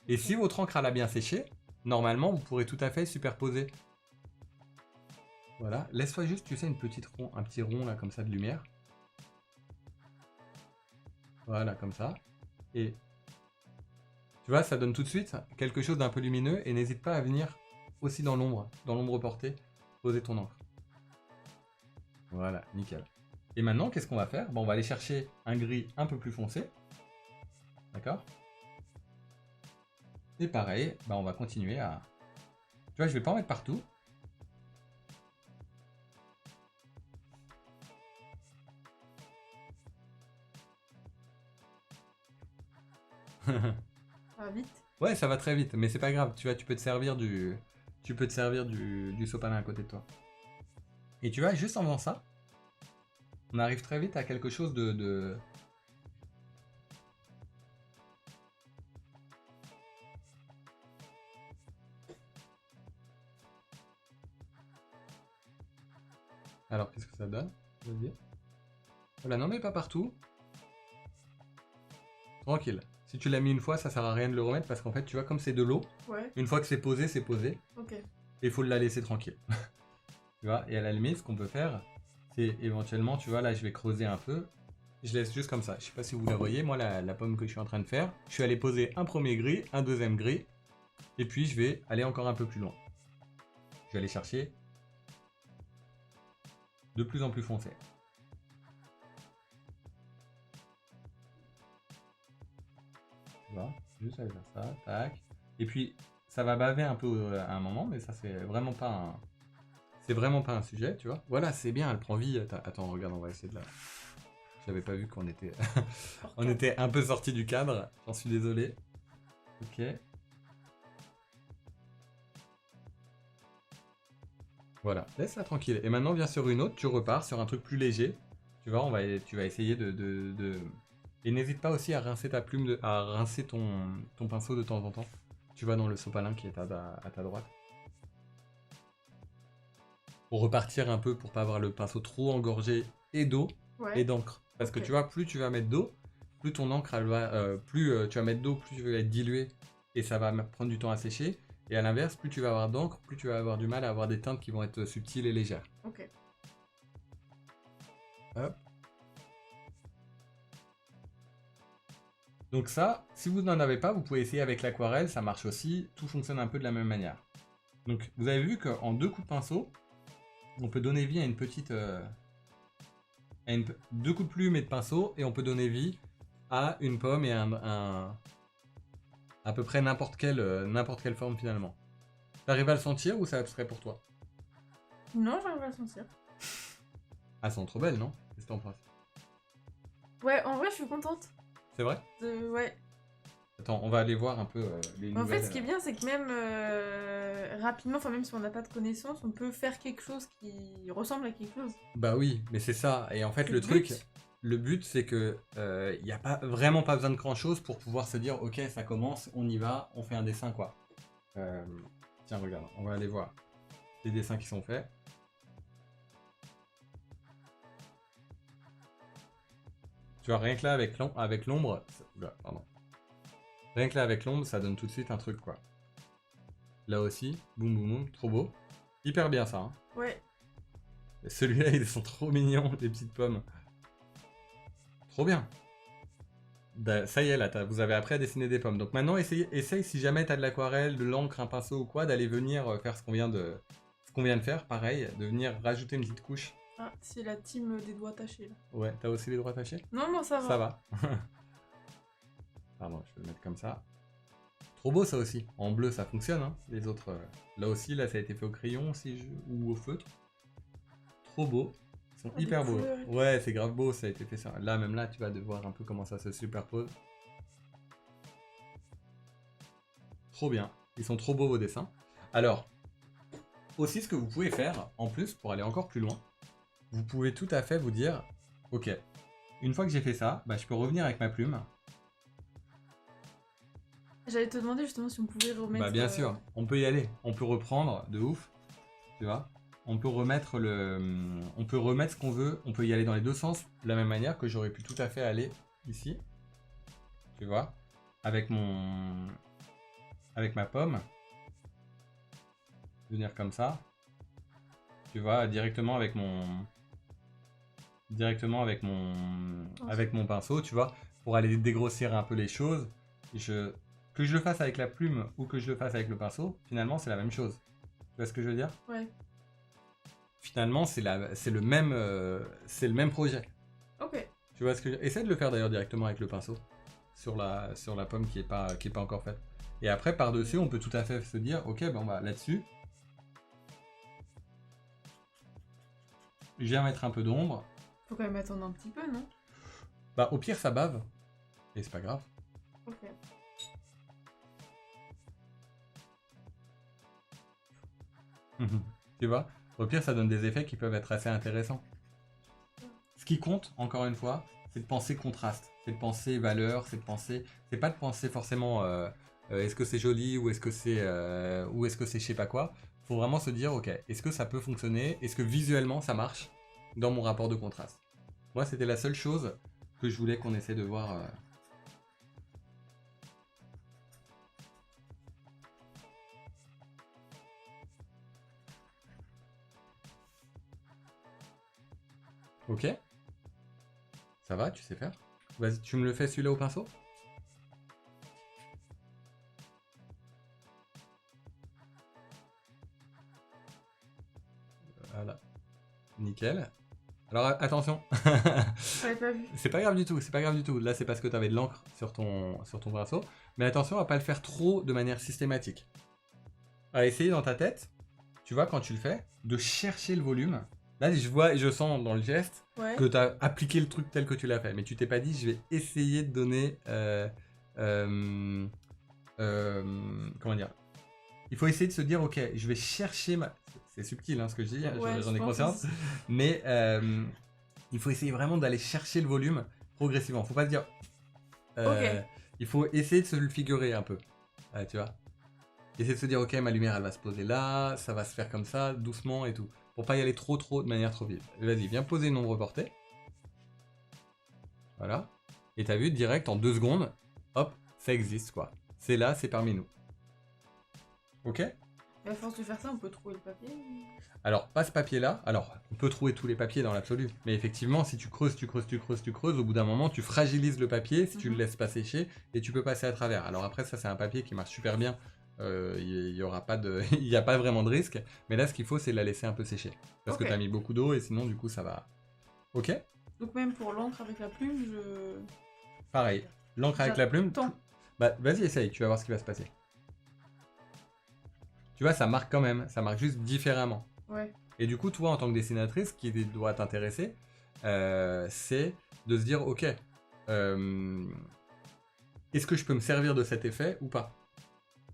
Et Ok. si votre encre elle a bien séché, normalement, vous pourrez tout à fait superposer. Voilà, laisse-toi juste, tu sais, un petit rond, là, comme ça, de lumière. Voilà, comme ça. Et tu vois, ça donne tout de suite quelque chose d'un peu lumineux, et n'hésite pas à venir aussi dans l'ombre portée, poser ton encre. Voilà, nickel. Et maintenant, qu'est-ce qu'on va faire? Bon, on va aller chercher un gris un peu plus foncé. D'accord? Et pareil, bah on va continuer à... Tu vois, je vais pas en mettre partout. Ça va vite? Ouais, ça va très vite, mais c'est pas grave. Tu vois, tu peux te servir du sopalin à côté de toi. Et tu vois, juste en faisant ça, on arrive très vite à quelque chose de... Alors, qu'est-ce que ça donne? Vas-y. Voilà, non mais pas partout. Tranquille. Si tu l'as mis une fois, ça sert à rien de le remettre parce qu'en fait, tu vois, comme c'est de l'eau, Ouais. une fois que c'est posé, c'est posé. Ok. Et il faut la laisser tranquille. Tu vois, et à la limite, ce qu'on peut faire, c'est éventuellement, tu vois, là, je vais creuser un peu. Je laisse juste comme ça. Je sais pas si vous la voyez, moi, la pomme que je suis en train de faire. Je suis allé poser un premier gris, un deuxième gris. Et puis, je vais aller encore un peu plus loin. Je vais aller chercher de plus en plus foncé. Tu vois, juste aller faire ça, tac. Et puis, ça va baver un peu à un moment, mais ça, c'est vraiment pas un... C'est vraiment pas un sujet, tu vois. Voilà, c'est bien, elle prend vie. Attends, regarde, on va essayer de la... J'avais pas vu qu'on était... on était un peu sorti du cadre. J'en suis désolé. Ok. Voilà, laisse-la tranquille. Et maintenant, viens sur une autre, tu repars sur un truc plus léger. Tu vois, tu vas essayer de... Et n'hésite pas aussi à rincer ta plume, à rincer ton pinceau de temps en temps. Tu vas dans le sopalin qui est à ta droite. Pour repartir un peu, pour pas avoir le pinceau trop engorgé et d'eau et Ouais. d'encre. Parce que Ok. tu vois, plus tu vas mettre d'eau, plus ton encre, elle va, plus tu vas mettre d'eau, plus tu vas être dilué et ça va prendre du temps à sécher. Et à l'inverse, plus tu vas avoir d'encre, plus tu vas avoir du mal à avoir des teintes qui vont être subtiles et légères. Ok. Hop. Donc ça, si vous n'en avez pas, vous pouvez essayer avec l'aquarelle, ça marche aussi, tout fonctionne un peu de la même manière. Donc vous avez vu qu'en deux coups de pinceau, on peut donner vie à une petite deux coups de plume et de pinceau, et on peut donner vie à une pomme et à peu près n'importe quelle forme finalement. T'arrives à le sentir ou ça abstrait pour toi? Non, j'arrive à le sentir. Ah, elles sont trop belles, non? Qu'est-ce que t'en penses? Ouais, en vrai, je suis contente. C'est vrai? Ouais. Attends, on va aller voir un peu les En nouvelles. fait, ce qui est bien, c'est que même rapidement, enfin même si on n'a pas de connaissances, on peut faire quelque chose qui ressemble à quelque chose. Bah oui, mais c'est ça. Et en fait, C'est le le truc, but. le but, c'est que il n'y a vraiment pas besoin de grand-chose pour pouvoir se dire, ok, ça commence, on y va, on fait un dessin, quoi. Tiens, regarde, on va aller voir les dessins qui sont faits. Tu vois, rien que là, avec l'ombre, pardon. Rien que là, avec l'ombre, ça donne tout de suite un truc, quoi. Là aussi, boum, boum, boum, trop beau. Hyper bien, ça, hein. Ouais. Celui-là, ils sont trop mignons, les petites pommes. Trop bien. Bah, ça y est, là, vous avez appris à dessiner des pommes. Donc maintenant, essaye si jamais tu as de l'aquarelle, de l'encre, un pinceau ou quoi, d'aller venir faire ce qu'on vient de faire, pareil, de venir rajouter une petite couche. Ah, c'est la team des doigts tachés là. Ouais, t'as aussi les doigts tachés? Non, non, ça va. Ça va. Pardon, je vais le mettre comme ça. Trop beau ça aussi. En bleu, ça fonctionne, hein. Les autres, là aussi, là, ça a été fait au crayon ou au feutre. Trop beau. Ils sont Ah, des hyper beaux. couleurs. Ouais, c'est grave beau, ça a été fait ça. Là, même là, tu vas devoir un peu comment ça se superpose. Trop bien. Ils sont trop beaux vos dessins. Alors, aussi ce que vous pouvez faire, en plus, pour aller encore plus loin, vous pouvez tout à fait vous dire, ok, une fois que j'ai fait ça, bah, je peux revenir avec ma plume. J'allais te demander justement si on pouvait remettre. Bah bien sûr, on peut y aller. On peut reprendre de ouf, tu vois. On peut remettre ce qu'on veut. On peut y aller dans les deux sens de la même manière que j'aurais pu tout à fait aller ici, tu vois, avec ma pomme, venir comme ça, tu vois, directement avec mon pinceau, tu vois, pour aller dégrossir un peu les choses. Que je le fasse avec la plume ou que je le fasse avec le pinceau, finalement c'est la même chose. Tu vois ce que je veux dire? Ouais. Finalement c'est le même projet. Ok. Tu vois ce que essaie de le faire d'ailleurs directement avec le pinceau sur la pomme qui est pas encore faite. Et après par dessus on peut tout à fait se dire ok ben on va là-dessus. Je viens mettre un peu d'ombre. Faut quand même attendre un petit peu, non? Bah au pire ça bave et c'est pas grave. Ok. Tu vois, au pire ça donne des effets qui peuvent être assez intéressants. Ce qui compte, encore une fois, c'est de penser contraste, c'est de penser valeur, c'est pas de penser forcément est-ce que c'est joli ou est-ce que c'est je sais pas quoi. Faut vraiment se dire ok, est-ce que ça peut fonctionner, est-ce que visuellement ça marche dans mon rapport de contraste. Moi c'était la seule chose que je voulais qu'on essaie de voir. Ok. Ça va, tu sais faire? Vas-y, tu me le fais celui-là au pinceau? Voilà. Nickel. Alors attention. J'avais pas vu. C'est pas grave du tout, c'est pas grave du tout. Là, c'est parce que tu avais de l'encre sur ton pinceau. Mais attention à pas le faire trop de manière systématique. À essayer dans ta tête, tu vois, quand tu le fais, de chercher le volume. Là, je vois et je sens dans le geste Ouais. que tu as appliqué le truc tel que tu l'as fait. Mais tu t'es pas dit, je vais essayer de donner. Comment dire? Il faut essayer de se dire, ok, je vais chercher ma. C'est subtil hein, ce que je dis, Ouais, j'en ai je pense conscience. aussi. Mais il faut essayer vraiment d'aller chercher le volume progressivement. Faut pas se dire. Ok. Il faut essayer de se le figurer un peu. Tu vois. Essayer de se dire, ok, ma lumière elle va se poser là, ça va se faire comme ça, doucement et tout. Pour pas y aller trop de manière trop vive. Vas-y, viens poser une ombre portée. Voilà. Et t'as vu, direct, en 2 secondes, hop, ça existe quoi. C'est là, c'est parmi nous. Ok? Mais à force de faire ça, on peut trouver le papier. Alors, pas ce papier-là. Alors, on peut trouver tous les papiers dans l'absolu. Mais effectivement, si tu creuses, au bout d'un moment, tu fragilises le papier si tu le laisses pas sécher et tu peux passer à travers. Alors après, ça, c'est un papier qui marche super bien. Il y aura pas de, il n'y a pas vraiment de risque. Mais là, ce qu'il faut, c'est la laisser un peu sécher. Parce que tu as mis beaucoup d'eau et sinon, du coup, ça va. Ok? Donc même pour l'encre avec la plume, Pareil, l'encre avec la plume, j'attends. bah vas-y essaye, tu vas voir ce qui va se passer. Tu vois, ça marque quand même, ça marque juste différemment. Ouais. Et du coup, toi, en tant que dessinatrice, ce qui doit t'intéresser, c'est de se dire, ok, est-ce que je peux me servir de cet effet ou pas?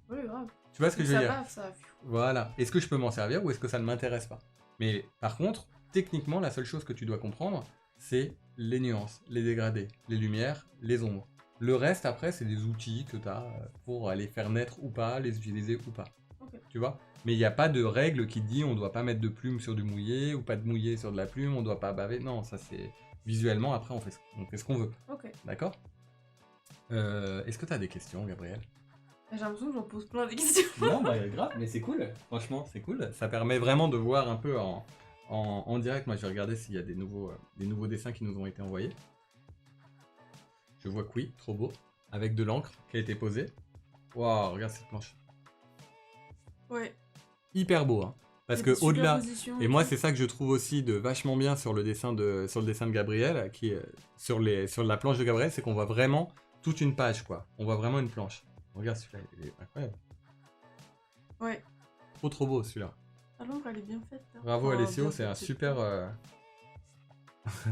Ouais, grave. Tu vois ce que je veux Ça dire? va, ça. Voilà. Est-ce que je peux m'en servir ou est-ce que ça ne m'intéresse pas? Mais par contre, techniquement, la seule chose que tu dois comprendre, c'est les nuances, les dégradés, les lumières, les ombres. Le reste, après, c'est des outils que tu as pour les faire naître ou pas, les utiliser ou pas. Ok. Tu vois? Mais il n'y a pas de règle qui dit on ne doit pas mettre de plume sur du mouillé ou pas de mouillé sur de la plume, on ne doit pas baver. Non, ça c'est visuellement, après on fait ce qu'on veut. Ok. D'accord? Est-ce que tu as des questions, Gabriel? J'ai l'impression que j'en pose plein des questions. Non, bah grave, mais c'est cool. Franchement, c'est cool. Ça permet vraiment de voir un peu en direct. Moi, je vais regarder s'il y a des nouveaux dessins qui nous ont été envoyés. Je vois que oui, trop beau. Avec de l'encre qui a été posée. Waouh, regarde cette planche. Ouais. Hyper beau, hein. Parce Il y a que des super au-delà, positions et moi tout. c'est ça que je trouve aussi de vachement bien sur le dessin de Gabriel, qui est sur la planche de Gabriel, c'est qu'on voit vraiment toute une page, quoi. On voit vraiment une planche. Regarde celui-là, il est incroyable. Ouais. Trop beau celui-là. Ah, l'ombre, elle est bien faite. Hein. Bravo Enfin, Alessio, bien c'est faite, un super...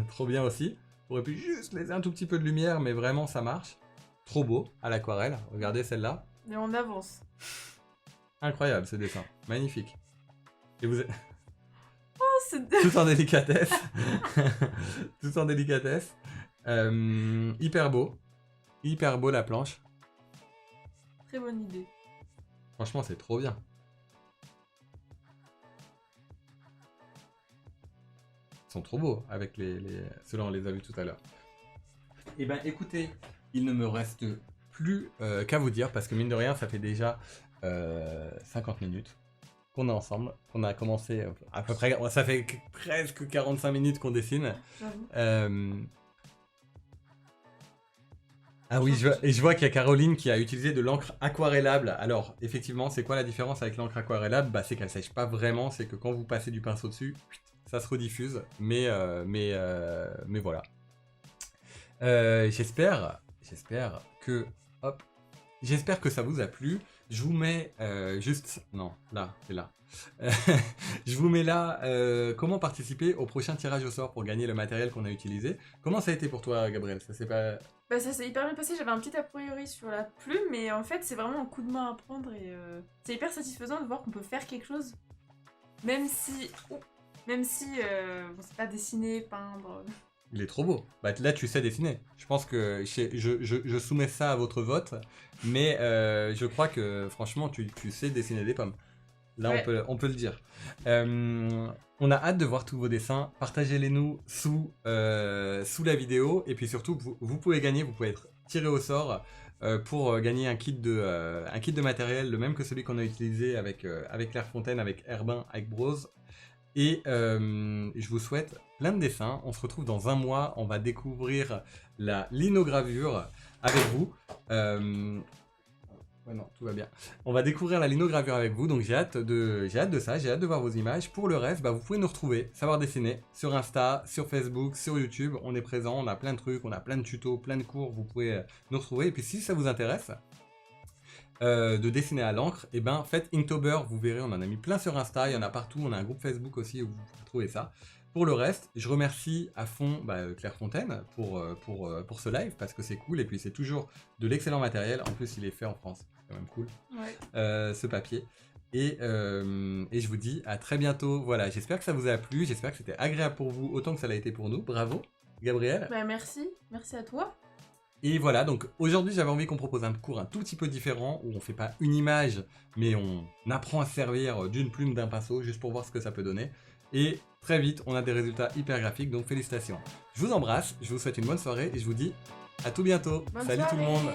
trop bien aussi. On aurait pu juste laisser un tout petit peu de lumière, mais vraiment ça marche. Trop beau, à l'aquarelle. Regardez celle-là. Mais on avance. Incroyable ce dessin, magnifique. Et vous êtes... Oh, c'est... tout en délicatesse. Tout en délicatesse. Hyper beau. Hyper beau la planche. Très bonne idée. Franchement, c'est trop bien. Ils sont trop beaux avec ceux-là, on les a vus tout à l'heure. Eh ben, écoutez, il ne me reste plus qu'à vous dire parce que mine de rien, ça fait déjà 50 minutes qu'on est ensemble, qu'on a commencé à peu près, ça fait presque 45 minutes qu'on dessine. J'avoue. Ah oui, je vois qu'il y a Caroline qui a utilisé de l'encre aquarellable. Alors, effectivement, c'est quoi la différence avec l'encre aquarellable? Bah, c'est qu'elle sèche pas vraiment, c'est que quand vous passez du pinceau dessus, ça se rediffuse. Mais voilà. J'espère que... Hop. J'espère que ça vous a plu. Je vous mets juste... Non, là, c'est là. Je vous mets là comment participer au prochain tirage au sort pour gagner le matériel qu'on a utilisé. Comment ça a été pour toi, Gabriel? Ça s'est pas... Bah, ça s'est hyper bien passé. J'avais un petit a priori sur la plume, mais en fait, c'est vraiment un coup de main à prendre et c'est hyper satisfaisant de voir qu'on peut faire quelque chose, même si on sait pas dessiner, peindre. Il est trop beau. Bah, là, tu sais dessiner. Je pense que je soumets ça à votre vote, mais je crois que franchement, tu sais dessiner des pommes. Là, Ouais. on peut le dire. On a hâte de voir tous vos dessins. Partagez-les nous sous la vidéo. Et puis surtout, vous pouvez gagner, vous pouvez être tiré au sort pour gagner un kit de matériel, le même que celui qu'on a utilisé avec Clairefontaine, avec Herbin, avec Brose. Et je vous souhaite plein de dessins. On se retrouve dans un mois. On va découvrir la linogravure avec vous. Ouais, non, tout va bien. On va découvrir la linogravure avec vous, donc j'ai hâte de ça, j'ai hâte de voir vos images. Pour le reste, bah, vous pouvez nous retrouver, Savoir Dessiner, sur Insta, sur Facebook, sur YouTube. On est présent, on a plein de trucs, on a plein de tutos, plein de cours, vous pouvez nous retrouver. Et puis si ça vous intéresse de dessiner à l'encre, et ben faites Inktober, vous verrez, on en a mis plein sur Insta, il y en a partout, on a un groupe Facebook aussi où vous pouvez trouver ça. Pour le reste, je remercie à fond Clairefontaine pour ce live parce que c'est cool et puis c'est toujours de l'excellent matériel. En plus, il est fait en France, c'est quand même cool. Ouais. Ce papier. Et je vous dis à très bientôt. Voilà, j'espère que ça vous a plu, j'espère que c'était agréable pour vous autant que ça l'a été pour nous. Bravo, Gabriel. Bah, merci à toi. Et voilà, donc aujourd'hui j'avais envie qu'on propose un cours un tout petit peu différent où on fait pas une image, mais on apprend à se servir d'une plume, d'un pinceau, juste pour voir ce que ça peut donner. Et très vite, on a des résultats hyper graphiques, donc félicitations. Je vous embrasse, je vous souhaite une bonne soirée et je vous dis à tout bientôt. Bonne Salut soirée. tout le monde.